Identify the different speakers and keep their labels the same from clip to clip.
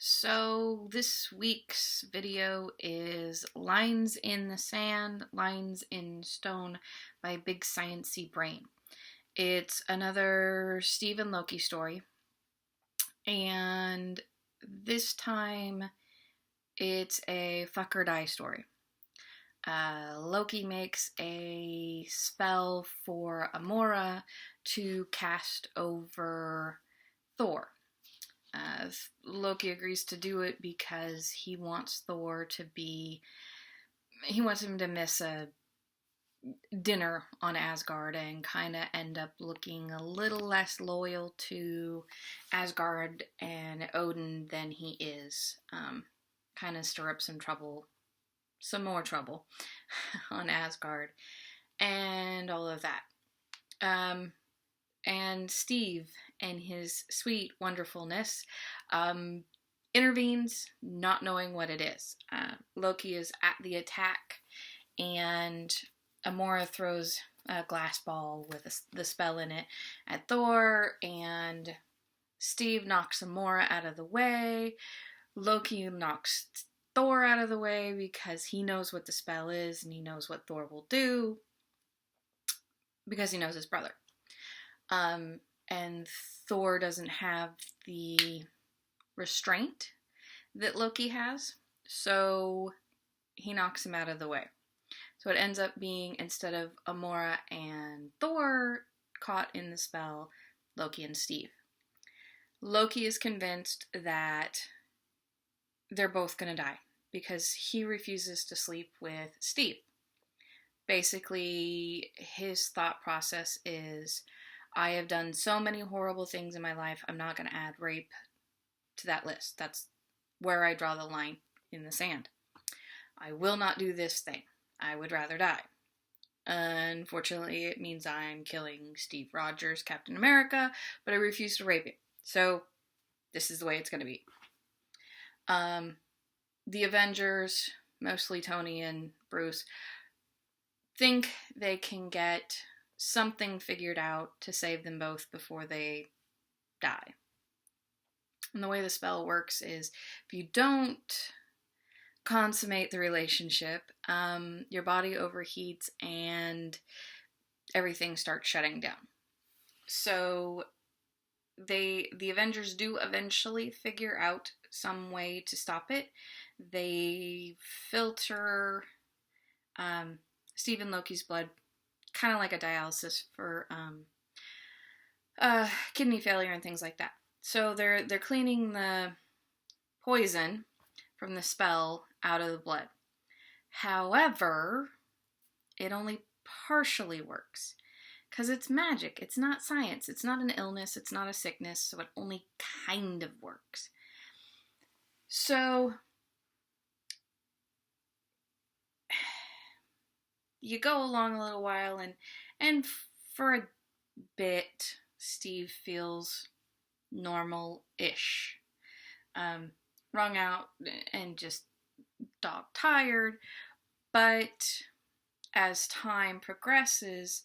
Speaker 1: So this week's video is Lines in the Sand, Lines in Stone by BigSciencyBrain. It's another Steve and Loki story, and this time it's a fuck or die story. Loki makes a spell for Amora to cast over Thor. Loki agrees to do it because he wants him to miss a dinner on Asgard and kind of end up looking a little less loyal to Asgard and Odin than he is. Kind of stir up some more trouble on Asgard and all of that. And Steve and his sweet wonderfulness intervenes, not knowing what it is. Loki is at the attack, and Amora throws a glass ball with the spell in it at Thor, and Steve knocks Amora out of the way. Loki knocks Thor out of the way because he knows what the spell is and he knows what Thor will do because he knows his brother. And Thor doesn't have the restraint that Loki has, so he knocks him out of the way. So it ends up being, instead of Amora and Thor caught in the spell, Loki and Steve. Loki is convinced that they're both going to die because he refuses to sleep with Steve. Basically, his thought process is, I have done so many horrible things in my life, I'm not going to add rape to that list. That's where I draw the line in the sand. I will not do this thing. I would rather die. Unfortunately, it means I'm killing Steve Rogers, Captain America, but I refuse to rape him. So, this is the way it's going to be. The Avengers, mostly Tony and Bruce, think they can get something figured out to save them both before they die. And the way the spell works is, if you don't consummate the relationship, your body overheats and everything starts shutting down. So the Avengers do eventually figure out some way to stop it. They filter Steve and Loki's blood, kind of like a dialysis for kidney failure and things like that. So they're cleaning the poison from the spell out of the blood. However, it only partially works because it's magic. It's not science. It's not an illness. It's not a sickness. So it only kind of works. So you go along a little while, and for a bit, Steve feels normal-ish. Wrung out and just dog-tired, but as time progresses,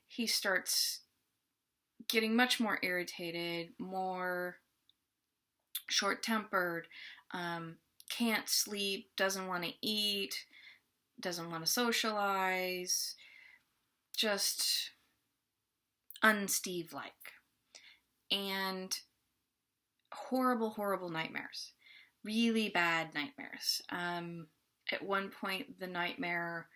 Speaker 1: he starts getting much more irritated, more short-tempered, can't sleep, doesn't want to eat, doesn't want to socialize, just un-Steve-like. And horrible, horrible nightmares. Really bad nightmares. At one point, the nightmare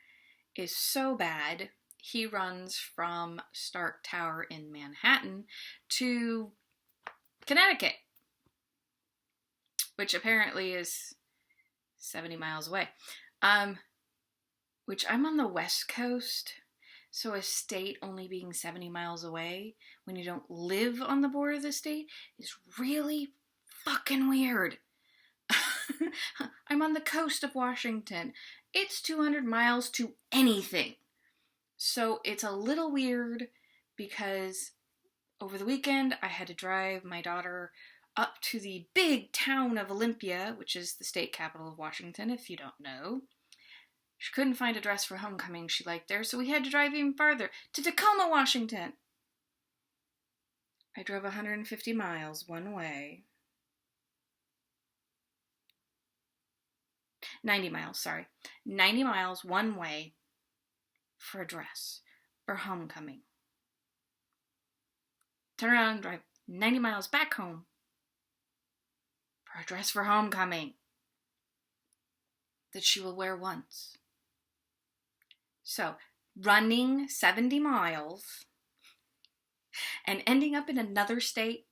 Speaker 1: is so bad, he runs from Stark Tower in Manhattan to Connecticut, which apparently is 70 miles away. Which I'm on the West Coast, so a state only being 70 miles away when you don't live on the border of the state is really fucking weird. I'm on the coast of Washington. It's 200 miles to anything. So it's a little weird because over the weekend I had to drive my daughter up to the big town of Olympia, which is the state capital of Washington, if you don't know. She couldn't find a dress for homecoming she liked there, so we had to drive even farther, to Tacoma, Washington. I drove 150 miles one way. 90 miles, sorry. 90 miles one way for a dress for homecoming. Turn around and drive 90 miles back home for a dress for homecoming that she will wear once. So, running 70 miles and ending up in another state,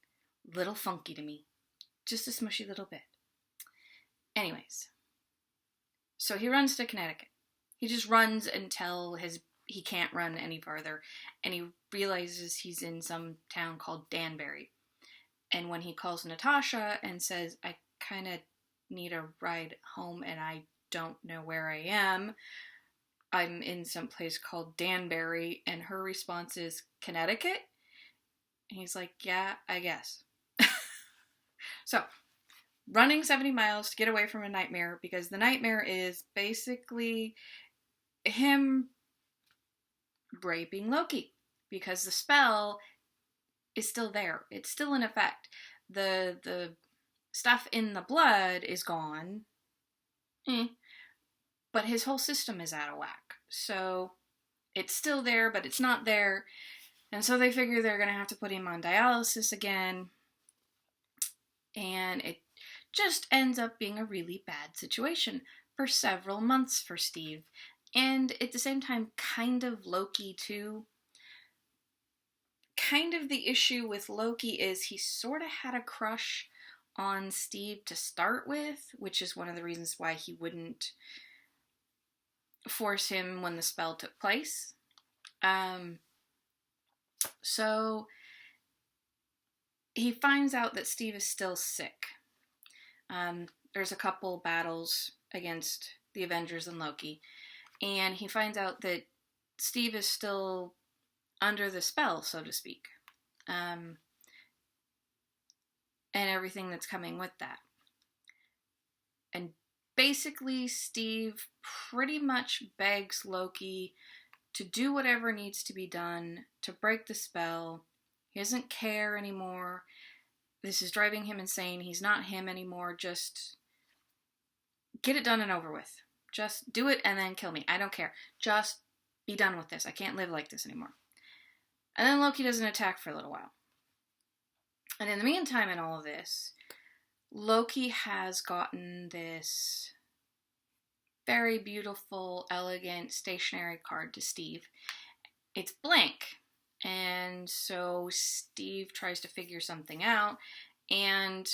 Speaker 1: little funky to me. Just a smushy little bit. Anyways, so he runs to Connecticut. He just runs until he can't run any farther, and he realizes he's in some town called Danbury. And when he calls Natasha and says, I kind of need a ride home and I don't know where I am, I'm in some place called Danbury, and her response is, Connecticut? And he's like, yeah, I guess. So, running 70 miles to get away from a nightmare, because the nightmare is basically him raping Loki, because the spell is still there. It's still in effect. The stuff in the blood is gone, but his whole system is out of whack. So it's still there, but it's not there. And so they figure they're going to have to put him on dialysis again. And it just ends up being a really bad situation for several months for Steve. And at the same time, kind of Loki too. Kind of the issue with Loki is he sort of had a crush on Steve to start with, which is one of the reasons why he wouldn't force him when the spell took place. So he finds out that Steve is still sick. There's a couple battles against the Avengers and Loki, and he finds out that Steve is still under the spell, so to speak, and everything that's coming with that. And basically, Steve pretty much begs Loki to do whatever needs to be done to break the spell. He doesn't care anymore. This is driving him insane. He's not him anymore. Just get it done and over with. Just do it and then kill me. I don't care. Just be done with this. I can't live like this anymore. And then Loki doesn't attack for a little while. And in the meantime, in all of this, Loki has gotten this very beautiful, elegant, stationery card to Steve. It's blank. And so Steve tries to figure something out, and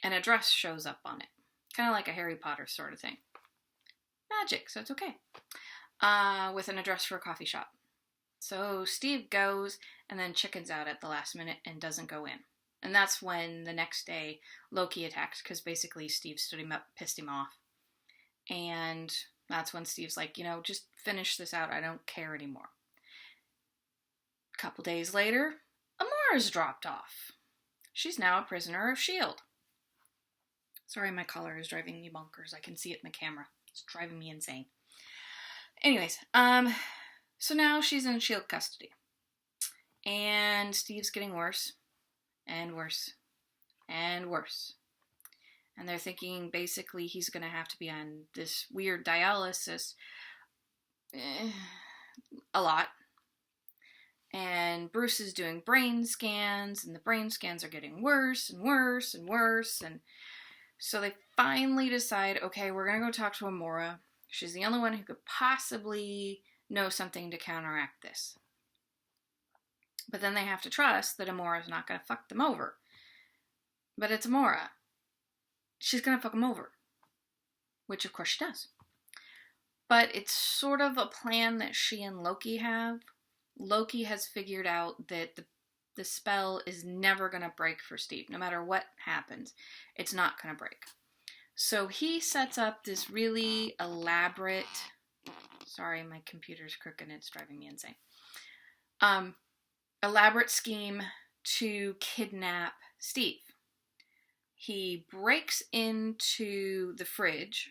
Speaker 1: an address shows up on it. Kind of like a Harry Potter sort of thing. Magic, so it's okay. With an address for a coffee shop. So Steve goes and then chickens out at the last minute and doesn't go in. And that's when the next day Loki attacks, because basically Steve stood him up, pissed him off. And that's when Steve's like, just finish this out. I don't care anymore. A couple days later, Amora's dropped off. She's now a prisoner of S.H.I.E.L.D. Sorry, my collar is driving me bonkers. I can see it in the camera. It's driving me insane. Anyways, so now she's in S.H.I.E.L.D. custody. And Steve's getting worse and worse and worse. And they're thinking basically he's going to have to be on this weird dialysis a lot. And Bruce is doing brain scans, and the brain scans are getting worse and worse and worse. And so they finally decide, okay, we're going to go talk to Amora. She's the only one who could possibly know something to counteract this. But then they have to trust that Amora's not going to fuck them over. But it's Amora. She's going to fuck them over. Which, of course, she does. But it's sort of a plan that she and Loki have. Loki has figured out that the spell is never going to break for Steve. No matter what happens, it's not going to break. So he sets up this really elaborate... Sorry, my computer's crooked and it's driving me insane. Elaborate scheme to kidnap Steve. He breaks into the fridge,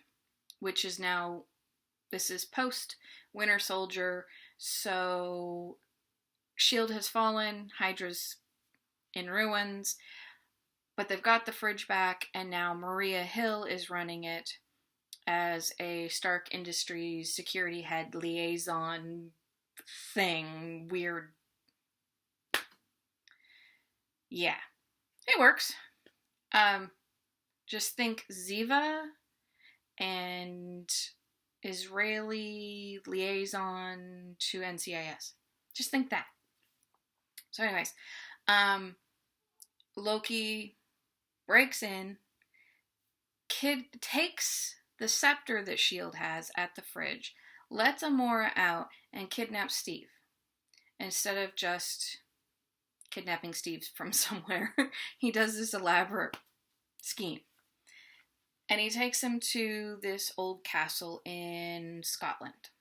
Speaker 1: which is now... This is post-Winter Soldier, so S.H.I.E.L.D. has fallen, Hydra's in ruins, but they've got the fridge back, and now Maria Hill is running it, as a Stark Industries security head liaison thing. Weird. Yeah, it works. Just think Ziva and Israeli liaison to NCIS. Just think that. So, anyways, Loki breaks in. Kid takes the scepter that S.H.I.E.L.D. has at the fridge, lets Amora out, and kidnaps Steve. Instead of just kidnapping Steve from somewhere, he does this elaborate scheme. And he takes him to this old castle in Scotland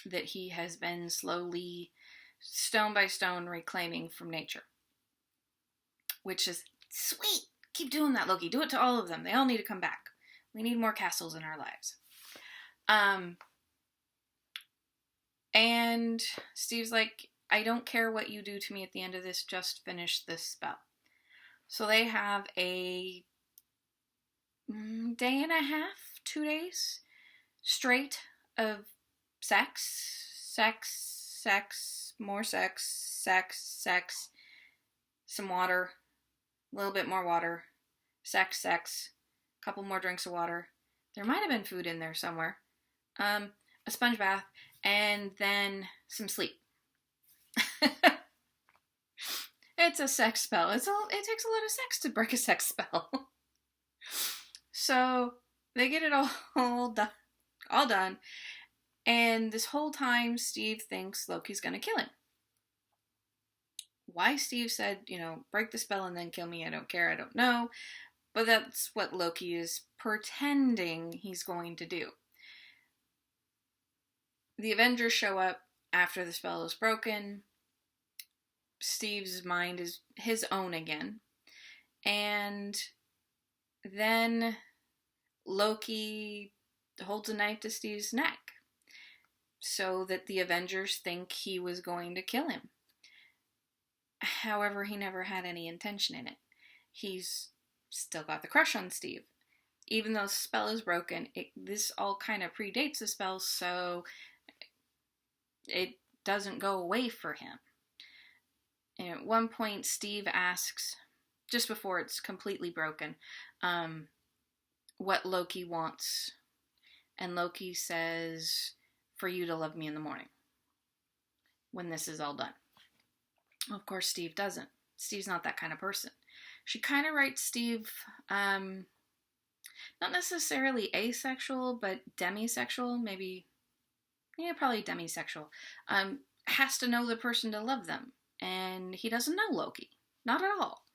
Speaker 1: that he has been slowly, stone by stone, reclaiming from nature. Which is sweet. Keep doing that, Loki. Do it to all of them. They all need to come back. We need more castles in our lives. And Steve's like, I don't care what you do to me at the end of this. Just finish this spell. So they have a day and a half, 2 days straight of sex, more sex, some water, a little bit more water, sex, a couple more drinks of water. There might have been food in there somewhere. A sponge bath, and then some sleep. It's a sex spell. It takes a lot of sex to break a sex spell. So they get it all done. And this whole time, Steve thinks Loki's going to kill him. Why Steve said, break the spell and then kill me, I don't care, I don't know. But that's what Loki is pretending he's going to do. The Avengers show up after the spell is broken. Steve's mind is his own again. And then Loki holds a knife to Steve's neck so that the Avengers think he was going to kill him. However, he never had any intention in it. He's still got the crush on Steve. Even though the spell is broken, this all kind of predates the spell, so it doesn't go away for him. And at one point, Steve asks, just before it's completely broken, what Loki wants. And Loki says, for you to love me in the morning, when this is all done. Of course, Steve doesn't. Steve's not that kind of person. She kind of writes Steve, not necessarily asexual, but demisexual, maybe, probably demisexual. Has to know the person to love them. And he doesn't know Loki. Not at all.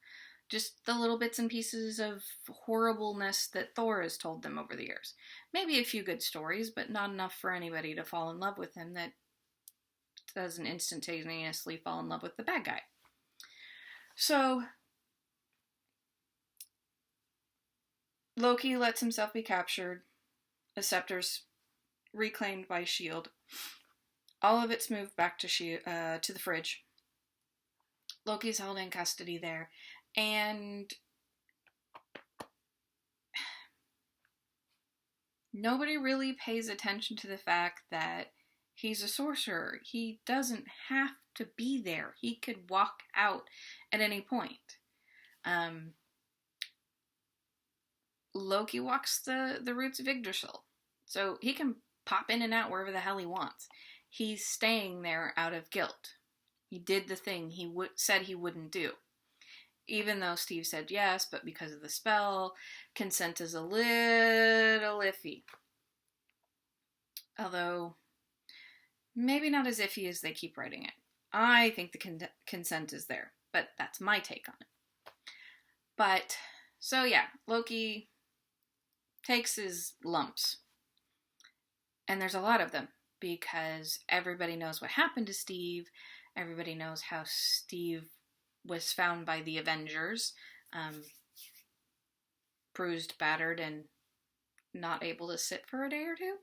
Speaker 1: Just the little bits and pieces of horribleness that Thor has told them over the years. Maybe a few good stories, but not enough for anybody to fall in love with him that doesn't instantaneously fall in love with the bad guy. So Loki lets himself be captured. The scepter's reclaimed by S.H.I.E.L.D. All of it's moved back to the fridge. Loki's held in custody there. And nobody really pays attention to the fact that he's a sorcerer. He doesn't have to be there. He could walk out at any point. Loki walks the roots of Yggdrasil. So he can pop in and out wherever the hell he wants. He's staying there out of guilt. He did the thing he said he wouldn't do. Even though Steve said yes, but because of the spell, consent is a little iffy. Although, maybe not as iffy as they keep writing it. I think the consent is there, but that's my take on it. But, so yeah, Loki takes his lumps. And there's a lot of them, because everybody knows what happened to Steve. Everybody knows how Steve was found by the Avengers, bruised, battered, and not able to sit for a day or two.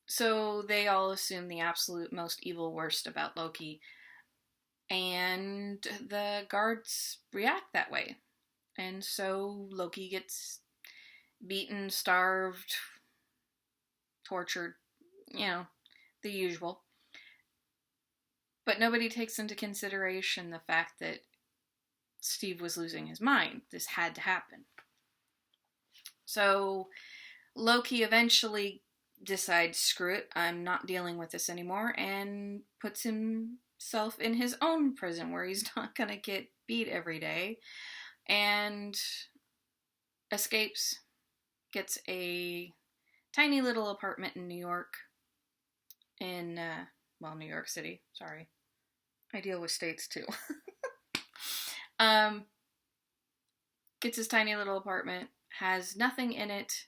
Speaker 1: So they all assume the absolute most evil worst about Loki, and the guards react that way. And so Loki gets beaten, starved, tortured, the usual. But nobody takes into consideration the fact that Steve was losing his mind. This had to happen. So Loki eventually decides, screw it, I'm not dealing with this anymore, and puts himself in his own prison where he's not going to get beat every day, and escapes, gets a tiny little apartment in New York, New York City, sorry. I deal with states too. Gets his tiny little apartment, has nothing in it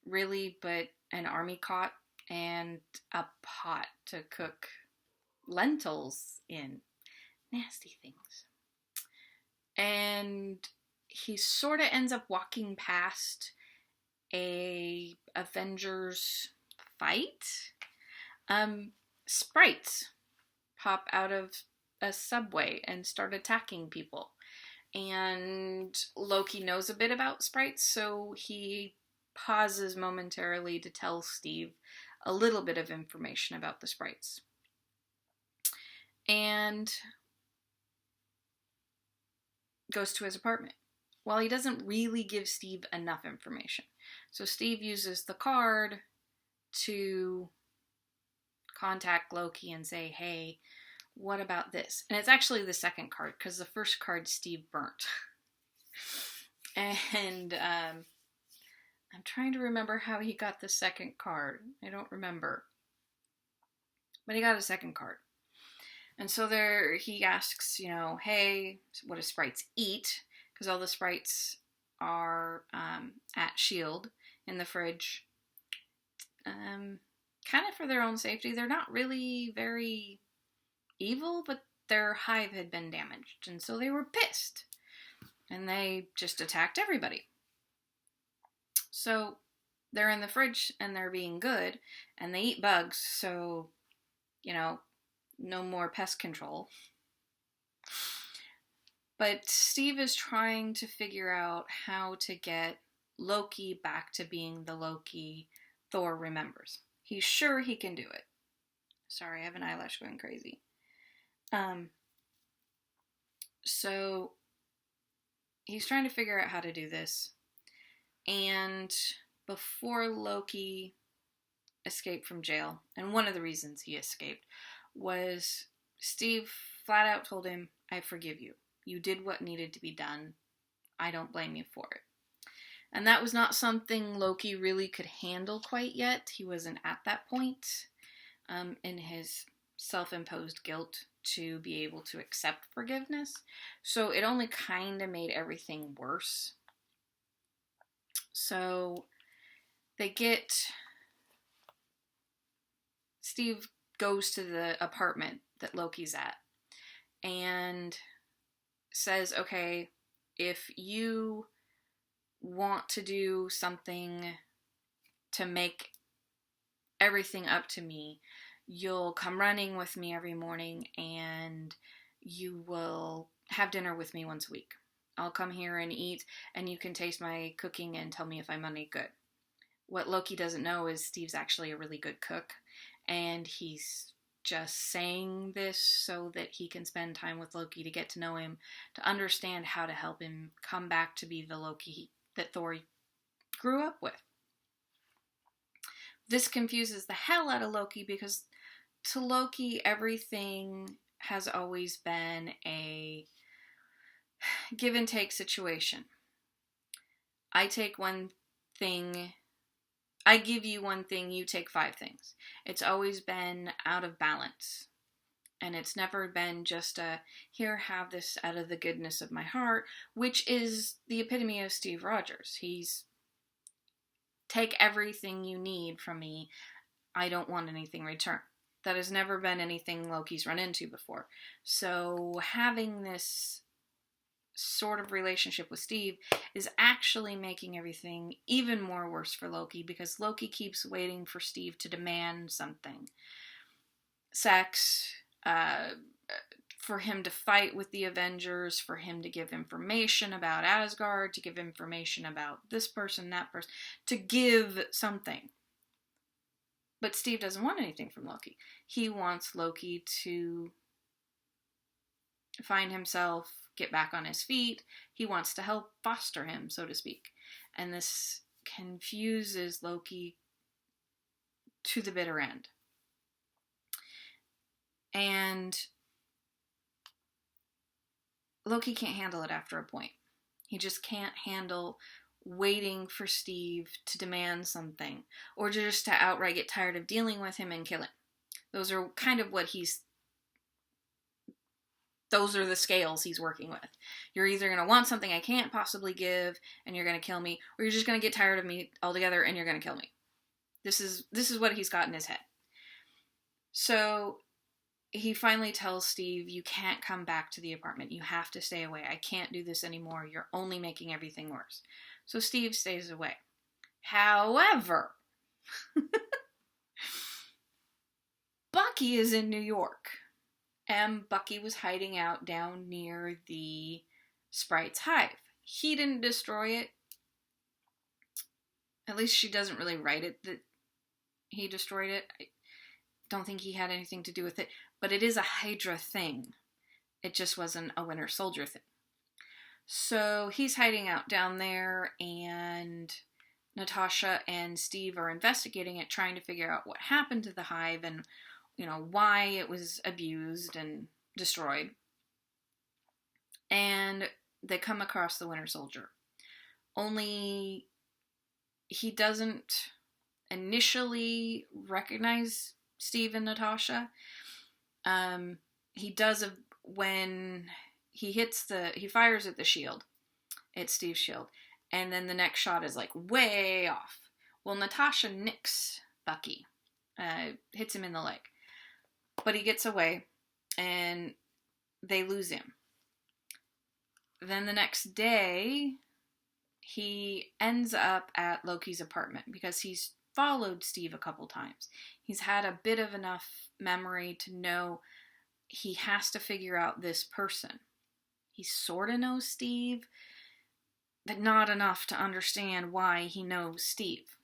Speaker 1: really but an army cot and a pot to cook lentils in. Nasty things. And he sort of ends up walking past a Avengers fight. Sprites pop out of a subway and start attacking people. And Loki knows a bit about sprites, so he pauses momentarily to tell Steve a little bit of information about the sprites. And goes to his apartment. Well, he doesn't really give Steve enough information. So Steve uses the card to contact Loki and say, hey, what about this? And it's actually the second card, because the first card Steve burnt. And I'm trying to remember how he got the second card. I don't remember. But he got a second card. And so there he asks, hey, what do sprites eat? Because all the sprites are at S.H.I.E.L.D. in the fridge. Kind of for their own safety. They're not really very evil, but their hive had been damaged, and so they were pissed. And they just attacked everybody. So they're in the fridge, and they're being good, and they eat bugs, so, no more pest control. But Steve is trying to figure out how to get Loki back to being the Loki Thor remembers. He's sure he can do it. Sorry, I have an eyelash going crazy. So he's trying to figure out how to do this. And before Loki escaped from jail, and one of the reasons he escaped was Steve flat out told him, I forgive you. You did what needed to be done. I don't blame you for it. And that was not something Loki really could handle quite yet. He wasn't at that point in his self-imposed guilt to be able to accept forgiveness. So it only kind of made everything worse. So Steve goes to the apartment that Loki's at and says, okay, if you want to do something to make everything up to me, you'll come running with me every morning and you will have dinner with me once a week. I'll come here and eat, and you can taste my cooking and tell me if I'm any good. What Loki doesn't know is Steve's actually a really good cook, and he's just saying this so that he can spend time with Loki to get to know him, to understand how to help him come back to be the Loki that Thor grew up with. This confuses the hell out of Loki because to Loki, everything has always been a give and take situation. I take one thing, I give you one thing, you take 5 things. It's always been out of balance. And it's never been just a, here, have this out of the goodness of my heart, which is the epitome of Steve Rogers. He's, take everything you need from me, I don't want anything in return. That has never been anything Loki's run into before. So having this sort of relationship with Steve is actually making everything even more worse for Loki, because Loki keeps waiting for Steve to demand something. Sex, for him to fight with the Avengers, for him to give information about Asgard, to give information about this person, that person, to give something. But Steve doesn't want anything from Loki. He wants Loki to find himself, get back on his feet. He wants to help foster him, so to speak. And this confuses Loki to the bitter end. And Loki can't handle it after a point. He just can't handle waiting for Steve to demand something, or just to outright get tired of dealing with him and kill him. Those are kind of those are the scales he's working with. You're either going to want something I can't possibly give, and you're going to kill me, or you're just going to get tired of me altogether, and you're going to kill me. This is what he's got in his head. So he finally tells Steve, you can't come back to the apartment. You have to stay away. I can't do this anymore. You're only making everything worse. So Steve stays away. However, Bucky is in New York. And Bucky was hiding out down near the Sprite's hive. He didn't destroy it. At least she doesn't really write it that he destroyed it. I don't think he had anything to do with it. But it is a Hydra thing. It just wasn't a Winter Soldier thing. So he's hiding out down there, and Natasha and Steve are investigating it, trying to figure out what happened to the hive and, why it was abused and destroyed. And they come across the Winter Soldier. Only he doesn't initially recognize Steve and Natasha. He does when he fires at the shield. It's Steve's shield. And then the next shot is way off. Well, Natasha nicks Bucky. Hits him in the leg. But he gets away, and they lose him. Then the next day, he ends up at Loki's apartment because he's followed Steve a couple times. He's had a bit of enough memory to know he has to figure out this person. He sort of knows Steve, but not enough to understand why he knows Steve.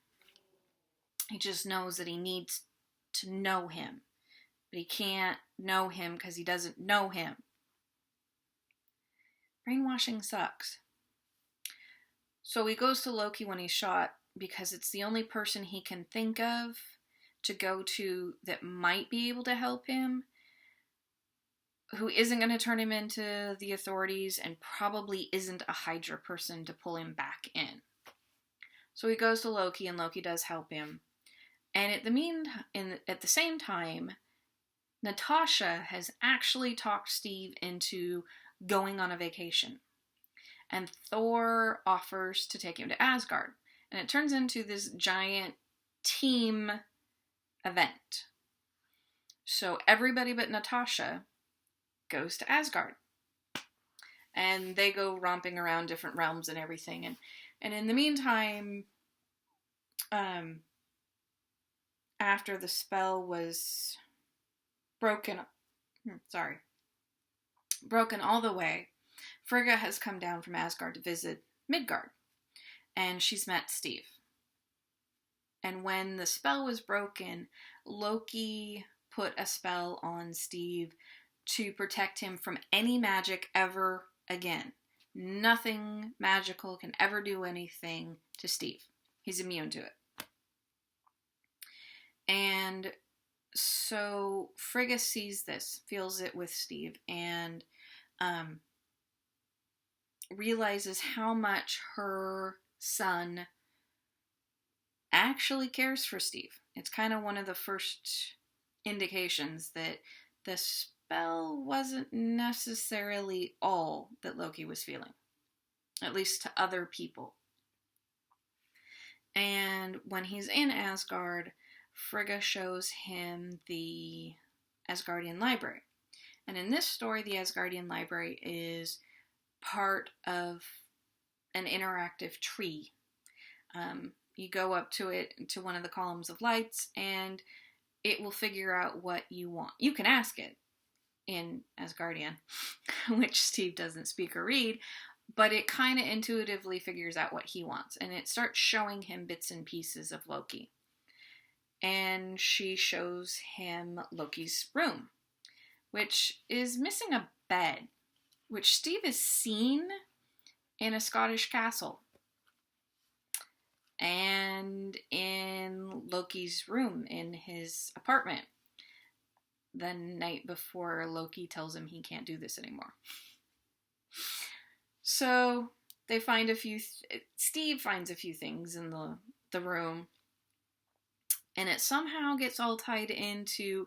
Speaker 1: He just knows that he needs to know him. But he can't know him because he doesn't know him. Brainwashing sucks. So he goes to Loki when he's shot because it's the only person he can think of to go to that might be able to help him, who isn't going to turn him into the authorities and probably isn't a Hydra person to pull him back in. So he goes to Loki, and Loki does help him. And at the same time, Natasha has actually talked Steve into going on a vacation. And Thor offers to take him to Asgard. And it turns into this giant team event. So everybody but Natasha goes to Asgard. And they go romping around different realms and everything. And in the meantime, after the spell was broken all the way, Frigga has come down from Asgard to visit Midgard, and she's met Steve. And when the spell was broken, Loki put a spell on Steve to protect him from any magic ever again. Nothing magical can ever do anything to Steve. He's immune to it. And so Frigga sees this, feels it with Steve, and realizes how much her son actually cares for Steve. It's kind of one of the first indications that the spell wasn't necessarily all that Loki was feeling, at least to other people. And when he's in Asgard, Frigga shows him the Asgardian library. And in this story, the Asgardian library is part of an interactive tree. You go up to it, to one of the columns of lights, and it will figure out what you want. You can ask it, in Asgardian, which Steve doesn't speak or read, but it kind of intuitively figures out what he wants, and it starts showing him bits and pieces of Loki. And she shows him Loki's room, which is missing a bed, which Steve has seen in a Scottish castle. And in Loki's room in his apartment the night before Loki tells him he can't do this anymore. So they find Steve finds a few things in the room, and it somehow gets all tied into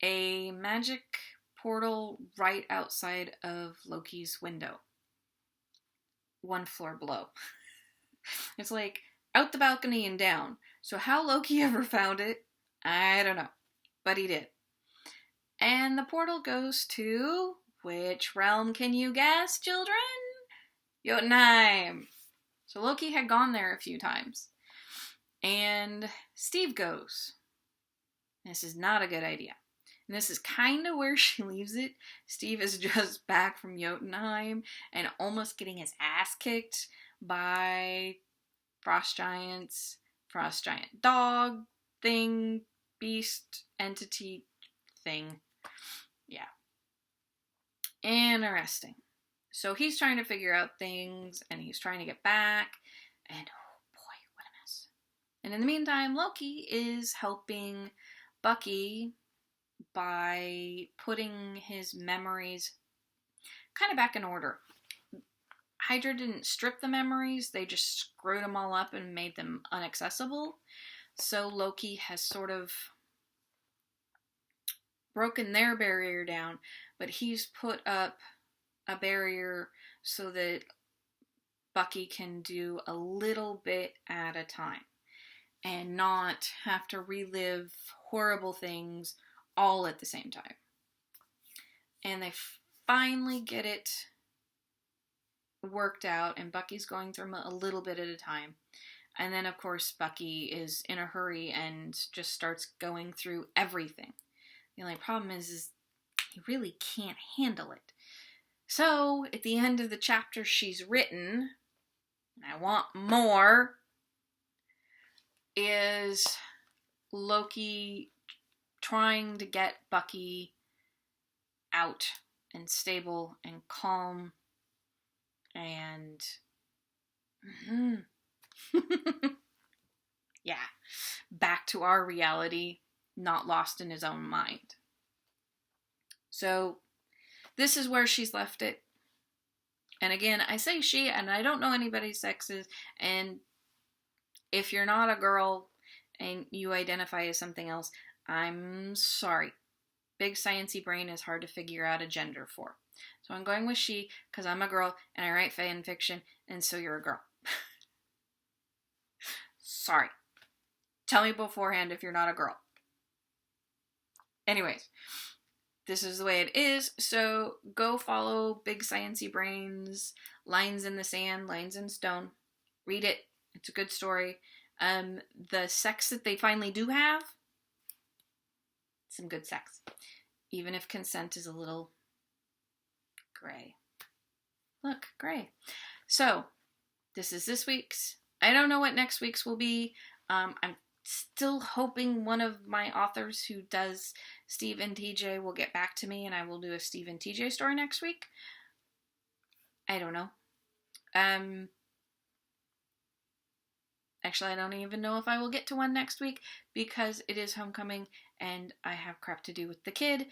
Speaker 1: a magic portal right outside of Loki's window, 1 floor below. It's like out the balcony and down. So how Loki ever found it, I don't know, but he did. And the portal goes to, which realm can you guess, children? Jotunheim. So Loki had gone there a few times. And Steve goes. This is not a good idea. And this is kind of where she leaves it. Steve is just back from Jotunheim and almost getting his ass kicked by frost giant dog thing, beast, entity thing. Yeah. Interesting. So he's trying to figure out things, and he's trying to get back, and oh boy, what a mess. And in the meantime, Loki is helping Bucky by putting his memories kind of back in order. Hydra didn't strip the memories, they just screwed them all up and made them inaccessible. So Loki has sort of broken their barrier down, but he's put up a barrier so that Bucky can do a little bit at a time and not have to relive horrible things all at the same time. And they finally get it worked out, and Bucky's going through a little bit at a time. And then, of course, Bucky is in a hurry and just starts going through everything. The only problem is he really can't handle it. So, at the end of the chapter she's written, and I want more, is Loki trying to get Bucky out and stable and calm and yeah, back to our reality, not lost in his own mind. So this is where she's left it. And again, I say she, and I don't know anybody's sexes, and if you're not a girl and you identify as something else, I'm sorry. Big sciencey brain is hard to figure out a gender for. So I'm going with she, because I'm a girl, and I write fan fiction, and so you're a girl. Sorry. Tell me beforehand if you're not a girl. Anyways, this is the way it is, so go follow Big Sciencey Brain's Lines in the Sand, Lines in Stone. Read it. It's a good story. The sex that they finally do have, some good sex. Even if consent is a little gray. Look, gray. So, this is this week's. I don't know what next week's will be. I'm still hoping one of my authors who does Steve and TJ will get back to me and I will do a Steve and TJ story next week. I don't know. Actually, I don't even know if I will get to one next week because it is homecoming and I have crap to do with the kid.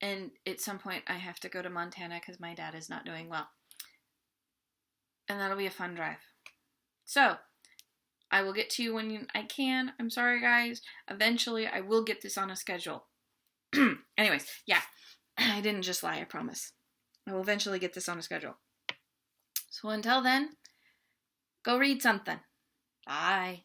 Speaker 1: And at some point I have to go to Montana because my dad is not doing well. And that'll be a fun drive. So, I will get to you when I can. I'm sorry, guys. Eventually, I will get this on a schedule. Anyways, yeah. I didn't just lie, I promise. I will eventually get this on a schedule. So until then, go read something. Bye.